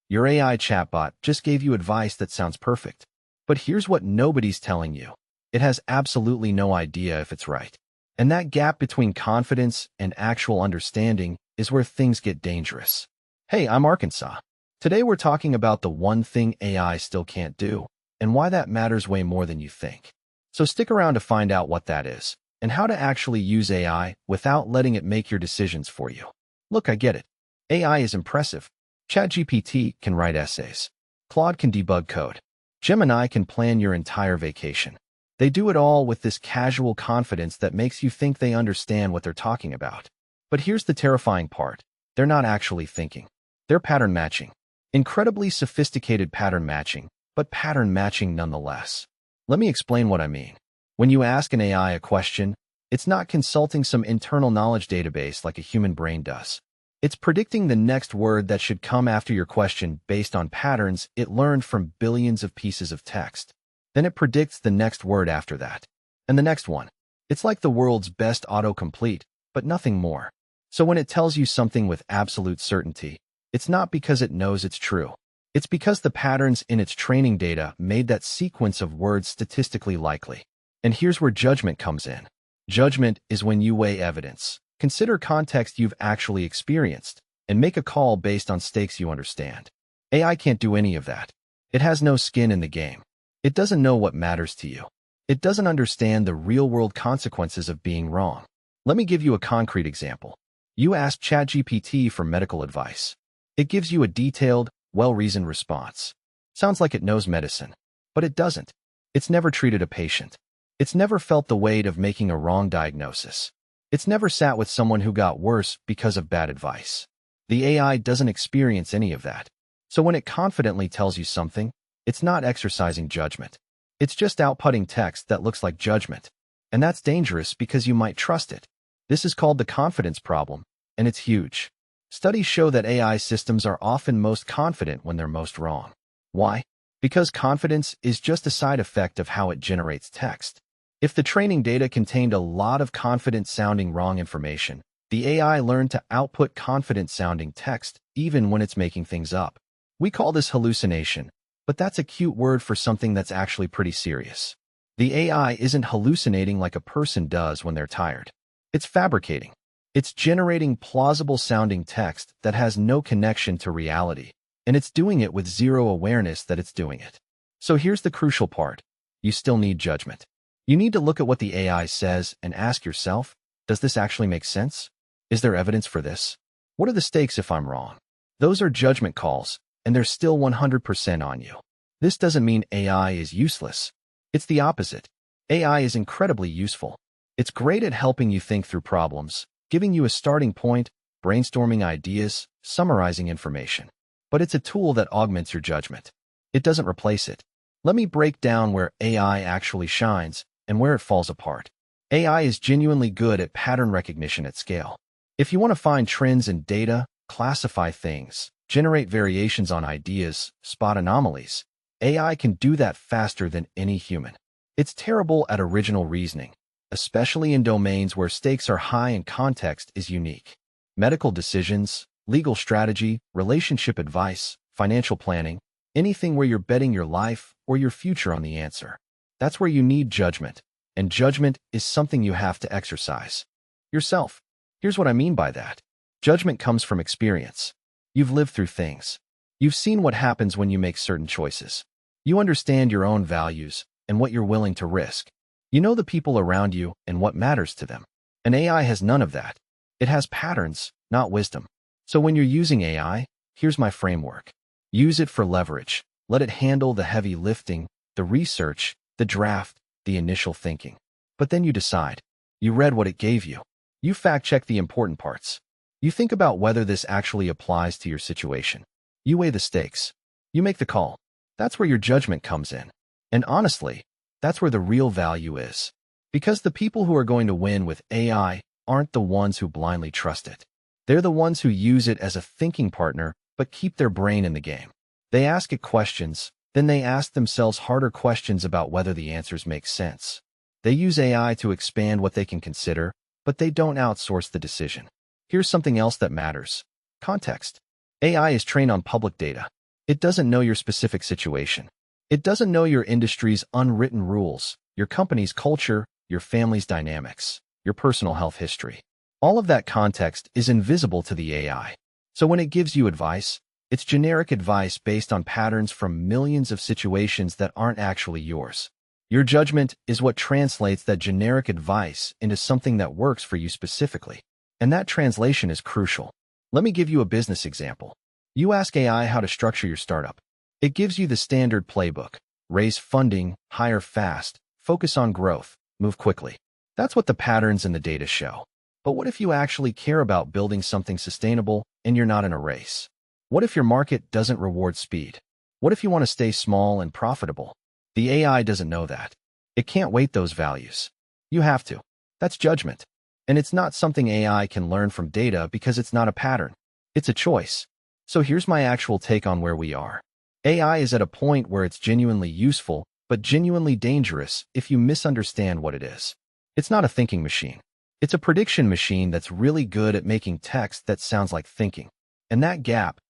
Your AI chatbot just gave you advice that sounds perfect. But here's what nobody's telling you. It has absolutely no idea if it's right. And that gap between confidence and actual understanding is where things get dangerous. Hey, I'm Arkansas. Today we're talking about the one thing AI still can't do, and why that matters way more than you think. So stick around to find out what that is, and how to actually use AI without letting it make your decisions for you. Look, I get it. AI is impressive. ChatGPT can write essays. Claude can debug code. Gemini can plan your entire vacation. They do it all with this casual confidence that makes you think they understand what they're talking about. But here's the terrifying part. They're not actually thinking. They're pattern matching. Incredibly sophisticated pattern matching, but pattern matching nonetheless. Let me explain what I mean. When you ask an AI a question, it's not consulting some internal knowledge database like a human brain does. It's predicting the next word that should come after your question based on patterns it learned from billions of pieces of text. Then it predicts the next word after that. And the next one. It's like the world's best autocomplete, but nothing more. So when it tells you something with absolute certainty, it's not because it knows it's true. It's because the patterns in its training data made that sequence of words statistically likely. And here's where judgment comes in. Judgment is when you weigh evidence, consider context you've actually experienced, and make a call based on stakes you understand. AI can't do any of that. It has no skin in the game. It doesn't know what matters to you. It doesn't understand the real-world consequences of being wrong. Let me give you a concrete example. You ask ChatGPT for medical advice. It gives you a detailed, well-reasoned response. Sounds like it knows medicine, but it doesn't. It's never treated a patient. It's never felt the weight of making a wrong diagnosis. It's never sat with someone who got worse because of bad advice. The AI doesn't experience any of that. So when it confidently tells you something, it's not exercising judgment. It's just outputting text that looks like judgment. And that's dangerous because you might trust it. This is called the confidence problem, and it's huge. Studies show that AI systems are often most confident when they're most wrong. Why? Because confidence is just a side effect of how it generates text. If the training data contained a lot of confident-sounding wrong information, the AI learned to output confident-sounding text even when it's making things up. We call this hallucination, but that's a cute word for something that's actually pretty serious. The AI isn't hallucinating like a person does when they're tired. It's fabricating. It's generating plausible-sounding text that has no connection to reality, and it's doing it with zero awareness that it's doing it. So here's the crucial part. You still need judgment. You need to look at what the AI says and ask yourself, does this actually make sense? Is there evidence for this? What are the stakes if I'm wrong? Those are judgment calls, and they're still 100% on you. This doesn't mean AI is useless. It's the opposite. AI is incredibly useful. It's great at helping you think through problems, giving you a starting point, brainstorming ideas, summarizing information. But it's a tool that augments your judgment. It doesn't replace it. Let me break down where AI actually shines and where it falls apart. AI is genuinely good at pattern recognition at scale. If you want to find trends in data, classify things, generate variations on ideas, spot anomalies, AI can do that faster than any human. It's terrible at original reasoning, especially in domains where stakes are high and context is unique. Medical decisions, legal strategy, relationship advice, financial planning, anything where you're betting your life or your future on the answer. That's where you need judgment, and judgment is something you have to exercise yourself. Here's what I mean by that. Judgment comes from experience. You've lived through things. You've seen what happens when you make certain choices. You understand your own values and what you're willing to risk. You know the people around you and what matters to them. An AI has none of that. It has patterns, not wisdom. So when you're using AI, here's my framework. Use it for leverage. Let it handle the heavy lifting, the research, the draft, the initial thinking. But then you decide. You read what it gave you. You fact-check the important parts. You think about whether this actually applies to your situation. You weigh the stakes. You make the call. That's where your judgment comes in. And honestly, that's where the real value is. Because the people who are going to win with AI aren't the ones who blindly trust it. They're the ones who use it as a thinking partner, but keep their brain in the game. They ask it questions, then they ask themselves harder questions about whether the answers make sense. They use AI to expand what they can consider, but they don't outsource the decision. Here's something else that matters. Context. AI is trained on public data. It doesn't know your specific situation. It doesn't know your industry's unwritten rules, your company's culture, your family's dynamics, your personal health history. All of that context is invisible to the AI. So when it gives you advice, it's generic advice based on patterns from millions of situations that aren't actually yours. Your judgment is what translates that generic advice into something that works for you specifically. And that translation is crucial. Let me give you a business example. You ask AI how to structure your startup. It gives you the standard playbook: raise funding, hire fast, focus on growth, move quickly. That's what the patterns in the data show. But what if you actually care about building something sustainable and you're not in a race? What if your market doesn't reward speed? What if you want to stay small and profitable? The AI doesn't know that. It can't weight those values. You have to. That's judgment. And it's not something AI can learn from data because it's not a pattern. It's a choice. So here's my actual take on where we are. AI is at a point where it's genuinely useful, but genuinely dangerous if you misunderstand what it is. It's not a thinking machine. It's a prediction machine that's really good at making text that sounds like thinking. And that gap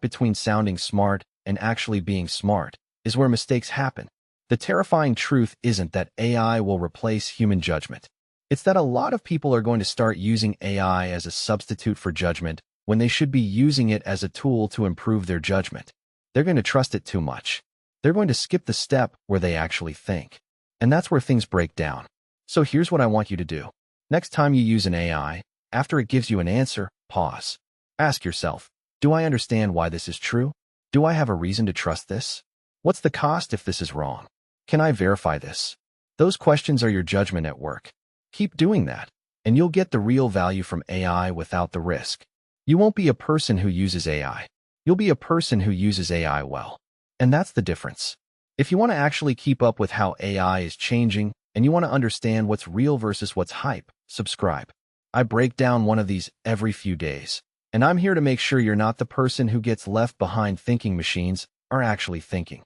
between sounding smart and actually being smart, is where mistakes happen. The terrifying truth isn't that AI will replace human judgment. It's that a lot of people are going to start using AI as a substitute for judgment when they should be using it as a tool to improve their judgment. They're going to trust it too much. They're going to skip the step where they actually think. And that's where things break down. So here's what I want you to do. Next time you use an AI, after it gives you an answer, pause. Ask yourself, do I understand why this is true? Do I have a reason to trust this? What's the cost if this is wrong? Can I verify this? Those questions are your judgment at work. Keep doing that, and you'll get the real value from AI without the risk. You won't be a person who uses AI. You'll be a person who uses AI well. And that's the difference. If you want to actually keep up with how AI is changing, and you want to understand what's real versus what's hype, subscribe. I break down one of these every few days. And I'm here to make sure you're not the person who gets left behind. Thinking machines are actually thinking.